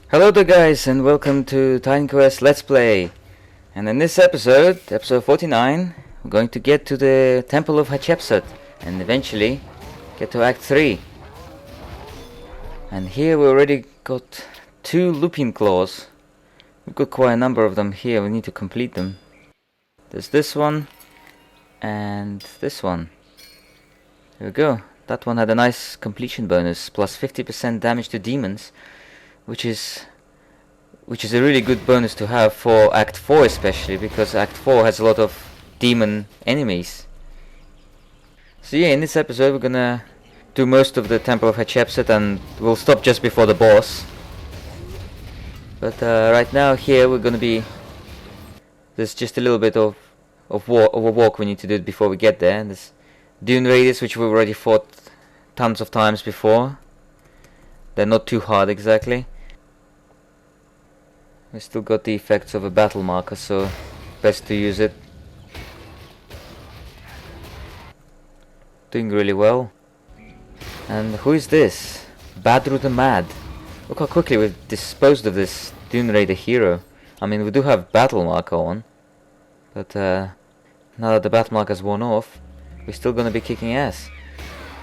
Hello there guys and welcome to Titan Quest Let's Play. And in this episode, episode 49, we're going to get to the Temple of Hatshepsut and eventually get to Act 3. And here we already got 2 lupine claws. We've got quite a number of them here, we need to complete them. There's this one and this one. There we go. That one had a nice completion bonus, plus 50% damage to demons. Which is a really good bonus to have for Act 4 especially, because Act 4 has a lot of demon enemies. So yeah, in this episode we're gonna do most of the Temple of Hatshepsut and we'll stop just before the boss. But right now here we're gonna be... There's just a little bit of a walk we need to do before we get there. There's Dune Raiders, which we've already fought tons of times before. They're not too hard exactly. We still got the effects of a battle marker, so best to use it. Doing really well. And who is this? Badru the Mad. Look how quickly we've disposed of this Dune Raider hero. I mean, we do have battle marker on, but now that the battle marker's worn off, we're still gonna be kicking ass.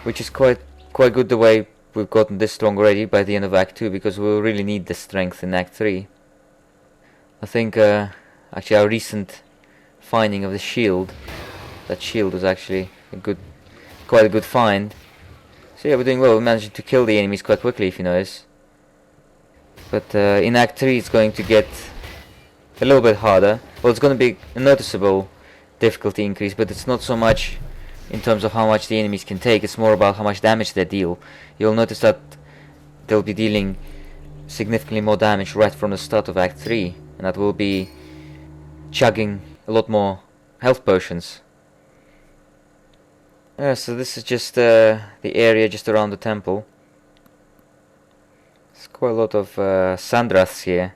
Which is quite good the way we've gotten this strong already by the end of Act 2, because we'll really need the strength in Act 3. I think actually our recent finding of the shield, that shield was actually quite a good find. So yeah, we're doing well. We're managing to kill the enemies quite quickly, if you notice. But in Act 3 it's going to get a little bit harder. Well, it's going to be a noticeable difficulty increase, but it's not so much in terms of how much the enemies can take, it's more about how much damage they deal. You'll notice that they'll be dealing significantly more damage right from the start of Act 3. And that will be chugging a lot more health potions. So this is just the area just around the temple. There's quite a lot of Sandraths here.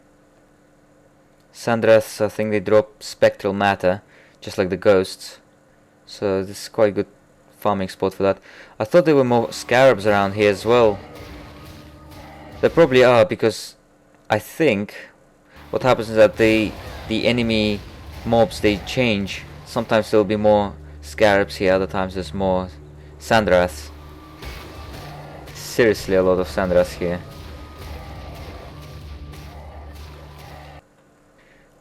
Sandraths, I think they drop spectral matter, just like the ghosts. So this is quite a good farming spot for that. I thought there were more scarabs around here as well. There probably are, because I think what happens is that the enemy mobs, they change. Sometimes there'll be more scarabs here, other times there's more Sandraths. Seriously, a lot of Sandraths here.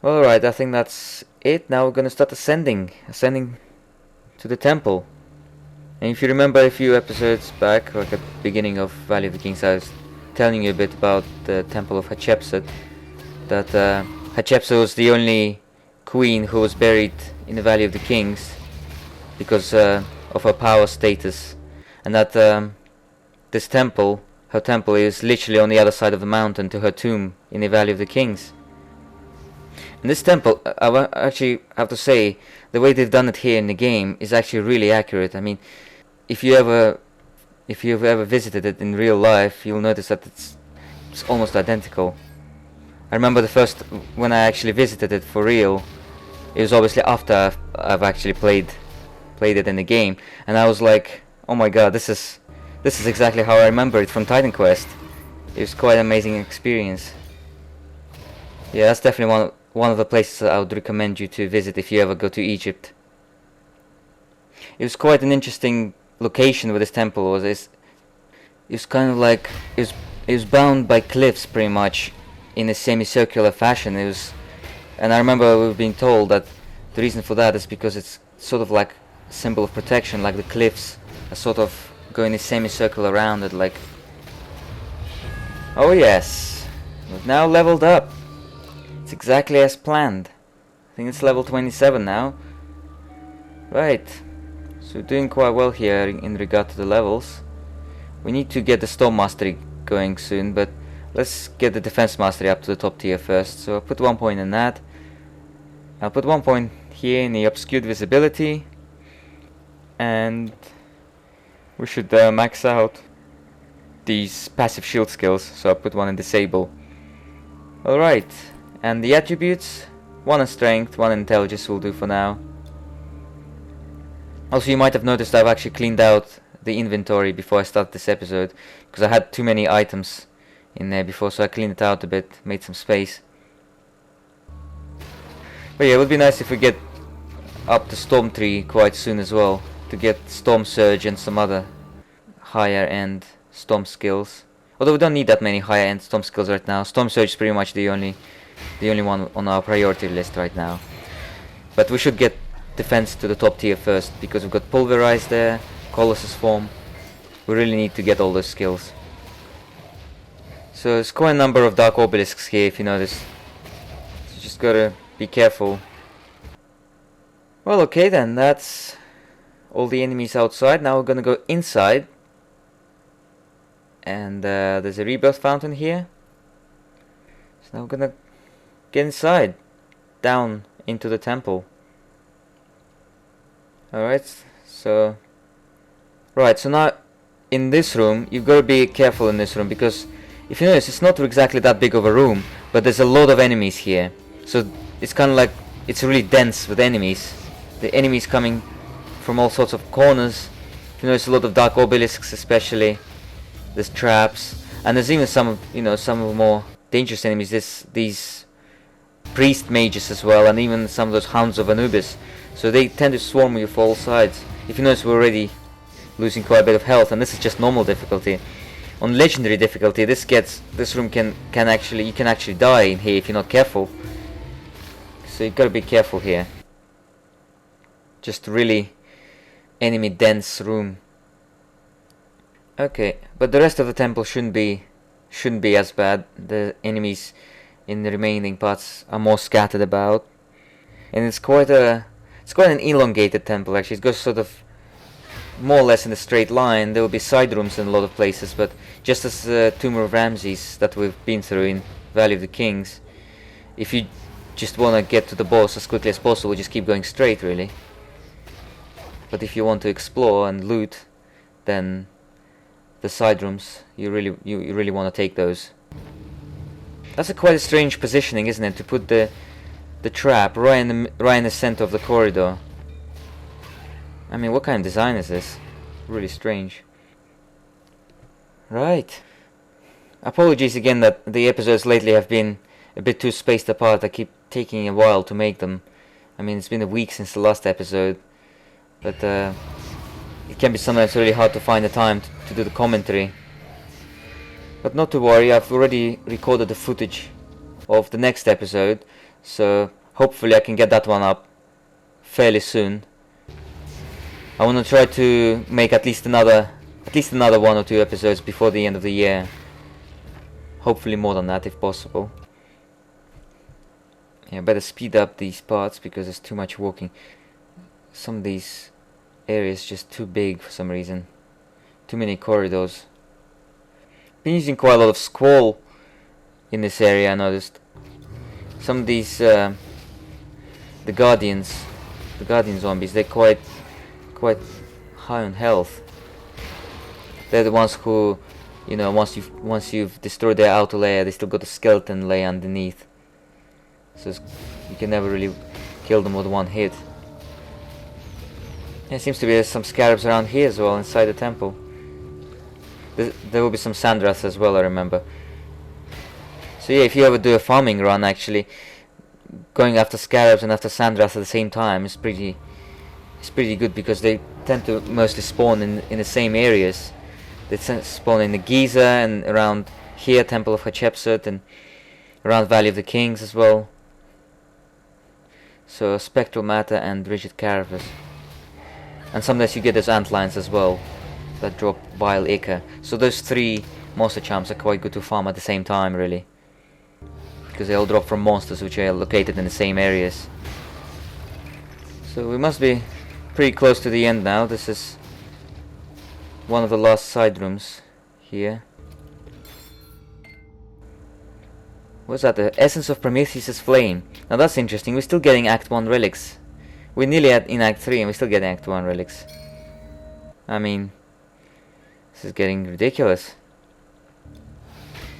Alright, I think that's it. Now we're gonna start ascending to the temple. And if you remember a few episodes back, like at the beginning of Valley of the Kings, I was telling you a bit about the Temple of Hatshepsut. That Hatshepsut was the only queen who was buried in the Valley of the Kings because of her power status, and that this temple, her temple, is literally on the other side of the mountain to her tomb in the Valley of the Kings. And this temple, I actually have to say, the way they've done it here in the game is actually really accurate. I mean, if you've ever visited it in real life, you'll notice that it's almost identical. I remember when I actually visited it for real, it was obviously after I've actually played it in the game, and I was like, oh my god, this is exactly how I remember it from Titan Quest. It was quite an amazing experience. Yeah, that's definitely one of the places I would recommend you to visit if you ever go to Egypt. It was quite an interesting location where this temple was. It was kind of like it was bound by cliffs pretty much, in a semicircular fashion. And I remember we were being told that the reason for that is because it's sort of like a symbol of protection, like the cliffs are sort of going a semicircle around it, like... Oh yes, we've now leveled up. It's exactly as planned. I think it's level 27 now. Right, so we're doing quite well here in regard to the levels. We need to get the Storm Mastery going soon, but let's get the Defense Mastery up to the top tier first. So I'll put 1 point in that. I'll put 1 point here in the Obscured Visibility. And we should max out these passive shield skills. So I'll put 1 in Disable. Alright, and the attributes, 1 in Strength, 1 in Intelligence will do for now. Also, you might have noticed I've actually cleaned out the inventory before I start this episode, because I had too many items in there before, so I cleaned it out a bit, made some space. But yeah, it would be nice if we get up to Storm 3 quite soon as well, to get Storm Surge and some other higher end Storm skills. Although we don't need that many higher end Storm skills right now. Storm Surge is pretty much the only one on our priority list right now. But we should get defense to the top tier first, because we've got Pulverize there, Colossus Form. We really need to get all those skills. So there's quite a number of Dark Obelisks here, if you notice. So just gotta be careful. Well, okay then, that's all the enemies outside. Now we're gonna go inside. And there's a rebirth fountain here. So now we're gonna get inside, down into the temple. Alright, so... Right, so now in this room, you've got to be careful in this room, because if you notice, it's not exactly that big of a room, but there's a lot of enemies here. So it's kind of like, it's really dense with enemies. The enemies coming from all sorts of corners. If you notice, a lot of Dark Obelisks especially. There's traps, and there's even some, some of the more dangerous enemies. There's these priest mages as well, and even some of those hounds of Anubis. So they tend to swarm you from all sides. If you notice, we're already losing quite a bit of health, and this is just normal difficulty. On legendary difficulty, this room you can actually die in here if you're not careful. So you gotta be careful here. Just really enemy dense room. Okay, but the rest of the temple shouldn't be as bad. The enemies in the remaining parts are more scattered about, and it's quite an elongated temple actually. It goes sort of more or less in a straight line. There will be side rooms in a lot of places, but just as the Tomb of Ramses that we've been through in Valley of the Kings, if you just want to get to the boss as quickly as possible, just keep going straight really. But if you want to explore and loot, then the side rooms, you really want to take those. That's quite a strange positioning, isn't it, to put the trap right in the center of the corridor. I mean, what kind of design is this? Really strange. Right. Apologies again that the episodes lately have been a bit too spaced apart. I keep taking a while to make them. I mean, it's been a week since the last episode, but it can be sometimes really hard to find the time to do the commentary. But not to worry, I've already recorded the footage of the next episode, so hopefully I can get that one up fairly soon. I want to try to make at least another 1 or 2 episodes before the end of the year. Hopefully more than that if possible. Yeah, better speed up these parts because there's too much walking. Some of these areas just too big for some reason. Too many corridors. Been using quite a lot of Squall in this area, I noticed. Some of these the guardian zombies, they're quite high on health. They're the ones who, once you've destroyed their outer layer, they still got a skeleton layer underneath. So you can never really kill them with one hit. There seems to be some scarabs around here as well, inside the temple. There will be some Sandraths as well, I remember. So yeah, if you ever do a farming run, actually, going after scarabs and after Sandraths at the same time is pretty good, because they tend to mostly spawn in the same areas. They spawn in the Giza and around here, Temple of Hatshepsut, and around Valley of the Kings as well. So Spectral Matter and Rigid Carapace. And sometimes you get those antlions as well that drop Vile Ichor. So those 3 monster charms are quite good to farm at the same time really, because they all drop from monsters which are located in the same areas. So we must be pretty close to the end now. This is one of the last side rooms here. What's that? The Essence of Prometheus' Flame. Now that's interesting. We're still getting Act 1 relics. We're nearly in Act 3 and we're still getting Act 1 relics. I mean, this is getting ridiculous.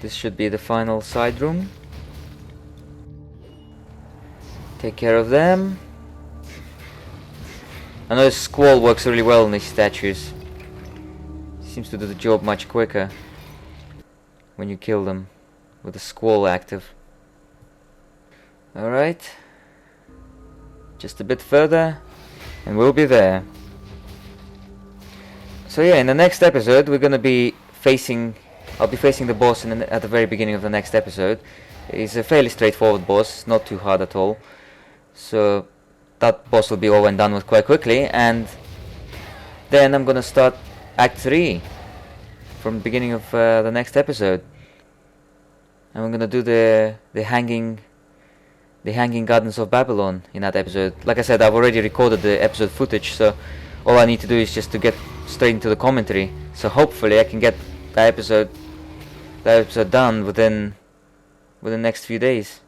This should be the final side room. Take care of them. I know Squall works really well in these statues. Seems to do the job much quicker. when you kill them with the squall active. Alright, just a bit further and we'll be there. So yeah, in the next episode we're gonna be I'll be facing the boss at the very beginning of the next episode. It's a fairly straightforward boss, not too hard at all. So that boss will be over and done with quite quickly, and then I'm gonna start Act 3 from the beginning of the next episode. And we're gonna do the hanging gardens of Babylon in that episode. Like I said, I've already recorded the episode footage, so all I need to do is just to get straight into the commentary. So hopefully I can get that episode done within the next few days.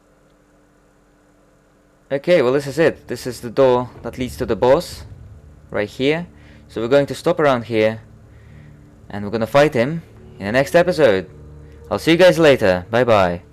Okay, well, this is it. This is the door that leads to the boss, right here. So we're going to stop around here, and we're gonna fight him in the next episode. I'll see you guys later. Bye bye.